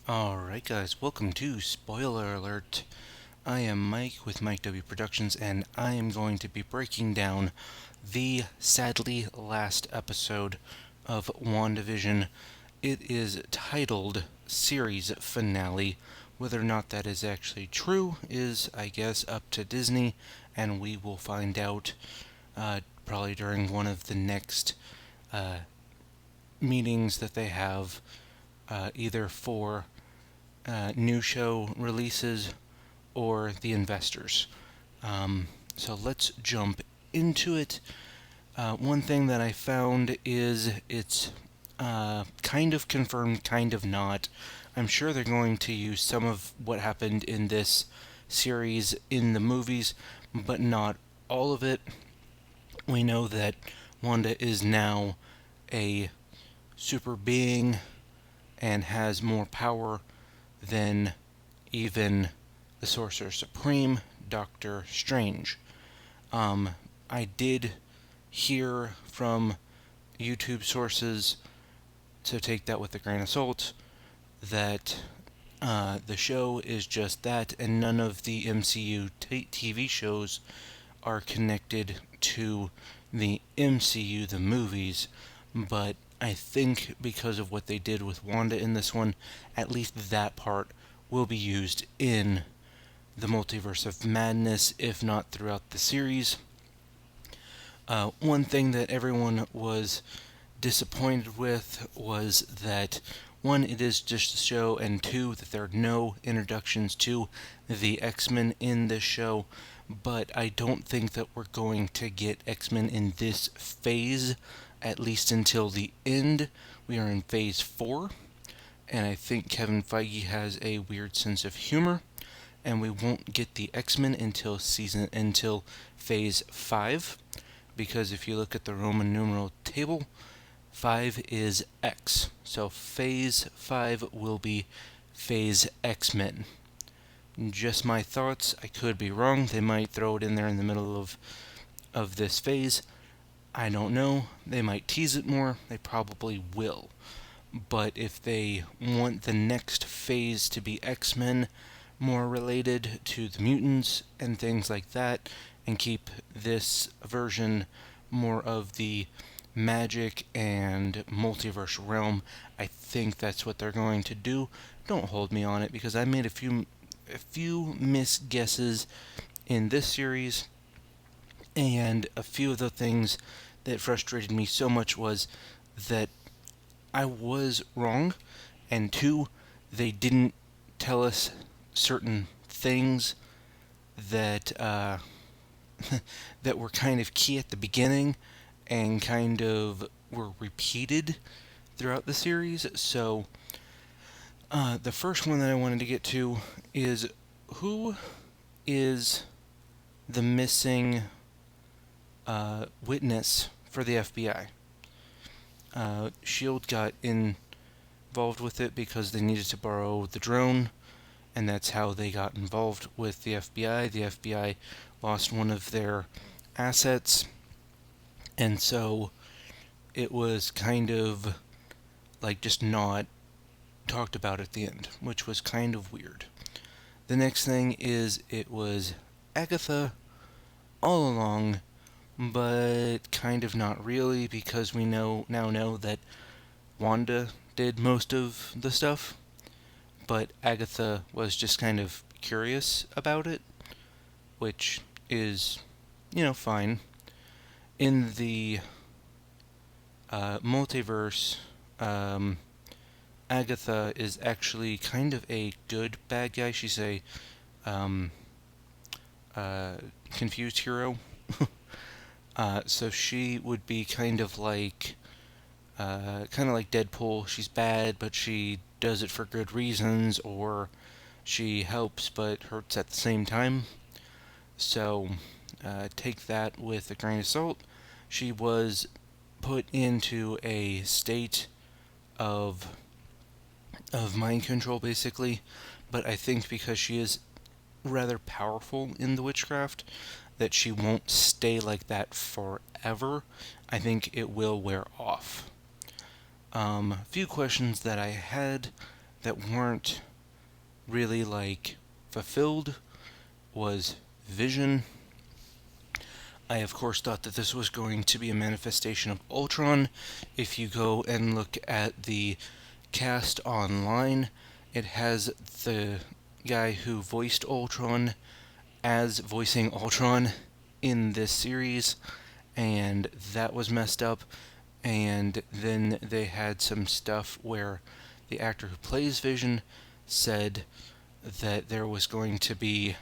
Alright guys, welcome to Spoiler Alert. I am Mike with Mike W Productions, and I am going to be breaking down the sadly last episode of Wanda Vision. It is titled Series Finale. Whether or not that is actually true is, I guess, up to Disney, and we will find out probably during one of the next uh, meetings that they have, either for new show releases or the investors. So let's jump into it. One thing that I found is it's kind of confirmed, kind of not. I'm sure they're going to use some of what happened in this series in the movies, but not all of it. We know that Wanda is now a super being and has more power than even the Sorcerer Supreme, Doctor Strange. I did hear from YouTube sources, so take that with a grain of salt, that the show is just that, and none of the MCU TV shows are connected to the MCU, the movies, but I think because of what they did with Wanda in this one, at least that part will be used in the Multiverse of Madness, if not throughout the series. One thing that everyone was disappointed with was that, one, it is just a show, and two, that there are no introductions to the X-Men in this show. But I don't think that we're going to get X-Men in this phase, at least until the end. We are in phase 4, and I think Kevin Feige has a weird sense of humor, and we won't get the X-Men until phase 5, because if you look at the Roman numeral table, 5 is X. So phase 5 will be phase X-Men. Just my thoughts. I could be wrong. They might throw it in there in the middle of this phase. I don't know. They might tease it more. They probably will. But if they want the next phase to be X-Men, more related to the mutants and things like that, and keep this version more of the magic and multiverse realm, I think that's what they're going to do. Don't hold me on it, because I made a few misguesses in this series, and a few of the things that frustrated me so much was that I was wrong, and two, they didn't tell us certain things that that were kind of key at the beginning and kind of were repeated throughout the series. So the first one that I wanted to get to is, who is the missing witness for the FBI? S.H.I.E.L.D. got involved with it because they needed to borrow the drone, and that's how they got involved with the FBI. The FBI lost one of their assets, and so it was kind of like just not talked about at the end, which was kind of weird. The next thing is, it was Agatha all along, but kind of not really, because we now know that Wanda did most of the stuff, but Agatha was just kind of curious about it, which is, fine. In the multiverse, Agatha is actually kind of a good bad guy. She's a confused hero. So she would be kind of like Deadpool. She's bad, but she does it for good reasons, or she helps but hurts at the same time. So take that with a grain of salt. She was put into a state of mind control, basically, but I think because she is rather powerful in the witchcraft, that she won't stay like that forever. I think it will wear off. A few questions that I had. that weren't really, fulfilled was Vision. I, of course, thought that this was going to be a manifestation of Ultron. If you go and look at the cast online, it has the guy who voiced Ultron as voicing Ultron in this series, and that was messed up. And then they had some stuff where the actor who plays Vision said that he was going to be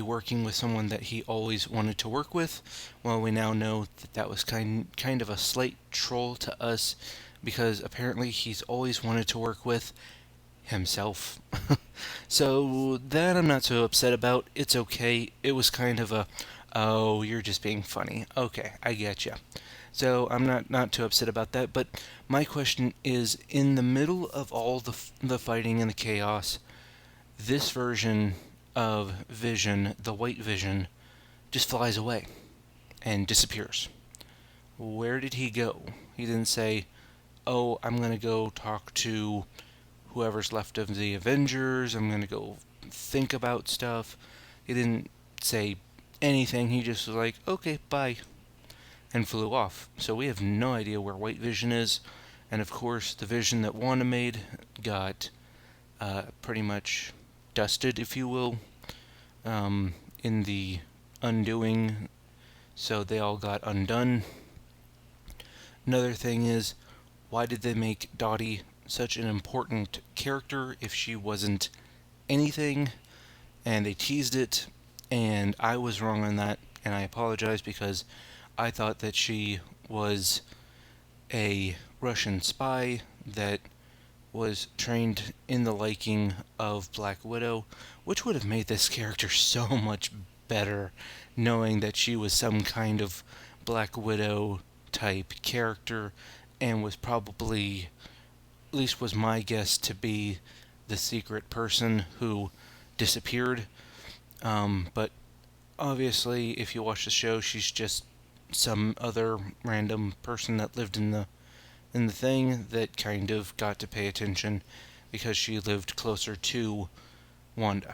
working with someone that he always wanted to work with. Well, we now know that that was kind of a slight troll to us, because apparently he's always wanted to work with himself. So that I'm not so upset about. It's okay. It was kind of oh, you're just being funny. Okay, I get you. So I'm not too upset about that. But my question is, in the middle of all the fighting and the chaos, this version of Vision, the White Vision, just flies away and disappears. Where did he go? He didn't say, oh, I'm going to go talk to whoever's left of the Avengers, I'm going to go think about stuff. He didn't say anything. He just was like, okay, bye, and flew off. So we have no idea where White Vision is. And of course, the Vision that Wanda made got pretty much dusted, if you will, in the undoing. So they all got undone. Another thing is, why did they make Dottie such an important character if she wasn't anything? And they teased it, and I was wrong on that, and I apologize, because I thought that she was a Russian spy that was trained in the liking of Black Widow, which would have made this character so much better, knowing that she was some kind of Black Widow type character, and was probably, at least was my guess, to be the secret person who disappeared. But obviously, if you watch the show, she's just some other random person that lived in the thing that kind of got to pay attention because she lived closer to Wanda.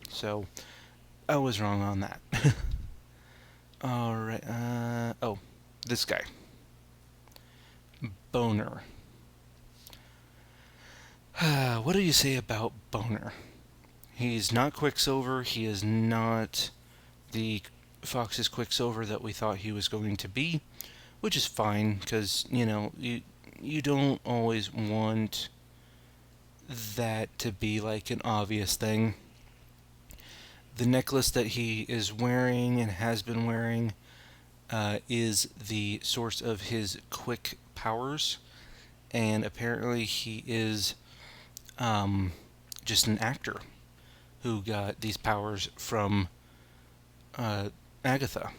So I was wrong on that. Alright, this guy. Boner. What do you say about Boner? He's not Quicksilver. He is not the Fox's Quicksilver that we thought he was going to be, which is fine, because, you don't always want that to be like an obvious thing. The necklace that he is wearing and has been wearing is the source of his quick powers, and apparently he is just an actor who got these powers from Agatha.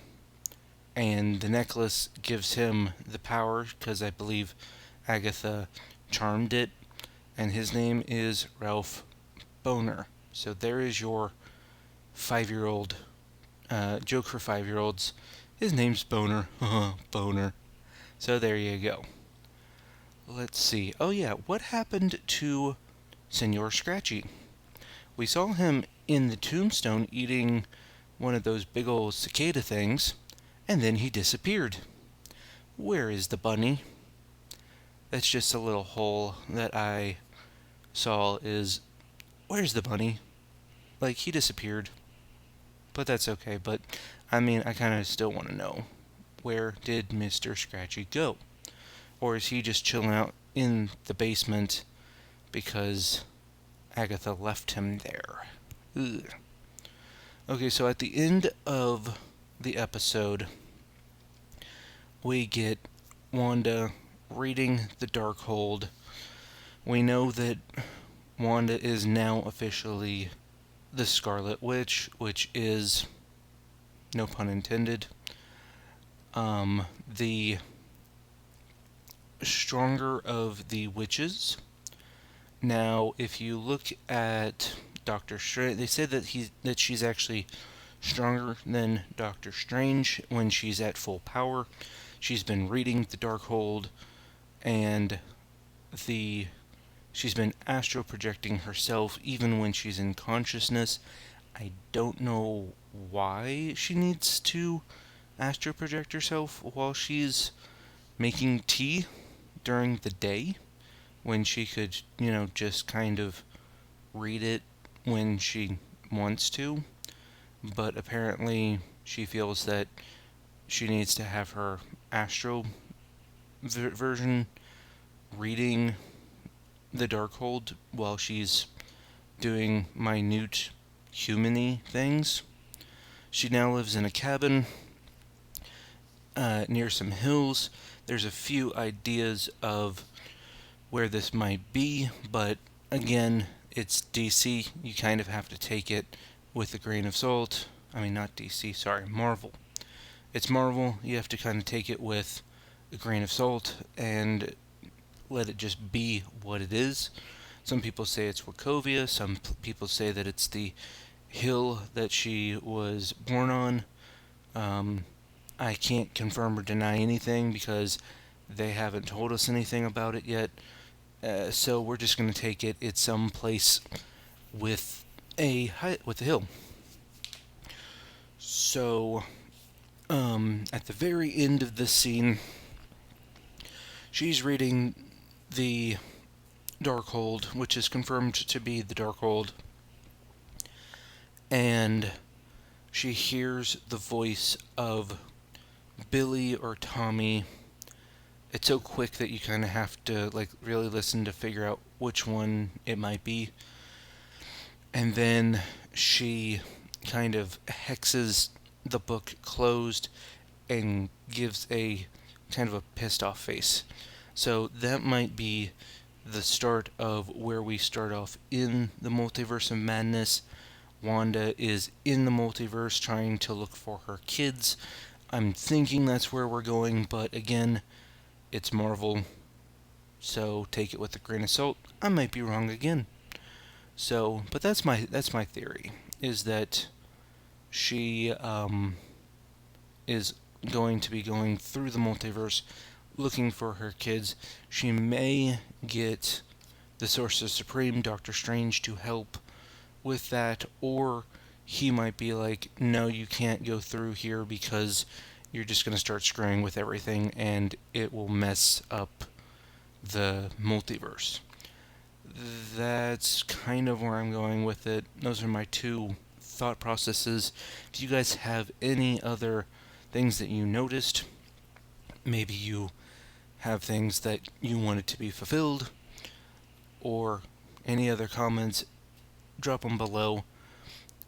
And the necklace gives him the power because I believe Agatha charmed it, and his name is Ralph Boner. So there is your 5-year-old joke for 5-year-olds. His name's Boner. Boner. So there you go. Let's see. Oh yeah, what happened to Senor Scratchy? We saw him in the tombstone eating one of those big old cicada things, and then he disappeared. Where is the bunny? That's just a little hole that I saw is, where's the bunny? Like, he disappeared. But that's okay, but, I kind of still want to know, where did Mr. Scratchy go? Or is he just chilling out in the basement because Agatha left him there? Ugh. Okay, so at the end of the episode, we get Wanda reading the Darkhold. We know that Wanda is now officially the Scarlet Witch, which is, no pun intended, the stronger of the witches. Now, if you look at Doctor Strange, they said that she's actually stronger than Doctor Strange when she's at full power. She's been reading the Darkhold, and the she's been astral projecting herself even when she's in consciousness. I don't know why she needs to astral project herself while she's making tea during the day when she could, just kind of read it when she wants to. But apparently, she feels that she needs to have her astral version reading the Darkhold while she's doing minute human-y things. She now lives in a cabin near some hills. There's a few ideas of where this might be, but again, it's DC. You kind of have to take it with a grain of salt. I mean, not DC, sorry, Marvel. It's Marvel. You have to kind of take it with a grain of salt and let it just be what it is. Some people say it's Wachovia. Some people say that it's the hill that she was born on. I can't confirm or deny anything because they haven't told us anything about it yet. So we're just going to take it. It's some place with a hill. So, at the very end of this scene, she's reading the Darkhold, which is confirmed to be the Darkhold, and she hears the voice of Billy or Tommy. It's so quick that you kind of have to really listen to figure out which one it might be. And then she kind of hexes the book closed and gives a kind of a pissed off face. So that might be the start of where we start off in the Multiverse of Madness. Wanda is in the multiverse trying to look for her kids. I'm thinking that's where we're going, but again, it's Marvel, so take it with a grain of salt. I might be wrong again. So, but that's my theory, is that she is going to be going through the multiverse looking for her kids. She may get the Sorcerer Supreme, Doctor Strange, to help with that, or he might be like, no, you can't go through here because you're just going to start screwing with everything and it will mess up the multiverse. That's kind of where I'm going with it. Those are my two thought processes. If you guys have any other things that you noticed, maybe you have things that you wanted to be fulfilled, or any other comments, drop them below.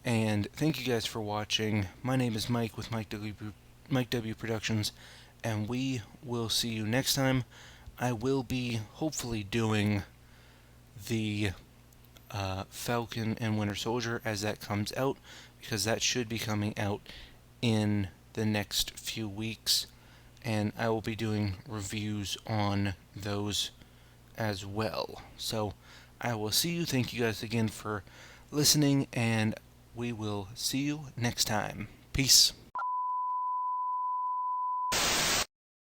And thank you guys for watching. My name is Mike with Mike W Productions, and we will see you next time. I will be hopefully doing the Falcon and Winter Soldier as that comes out, because that should be coming out in the next few weeks, and I will be doing reviews on those as well. So I will see you. Thank you guys again for listening, and we will see you next time. Peace.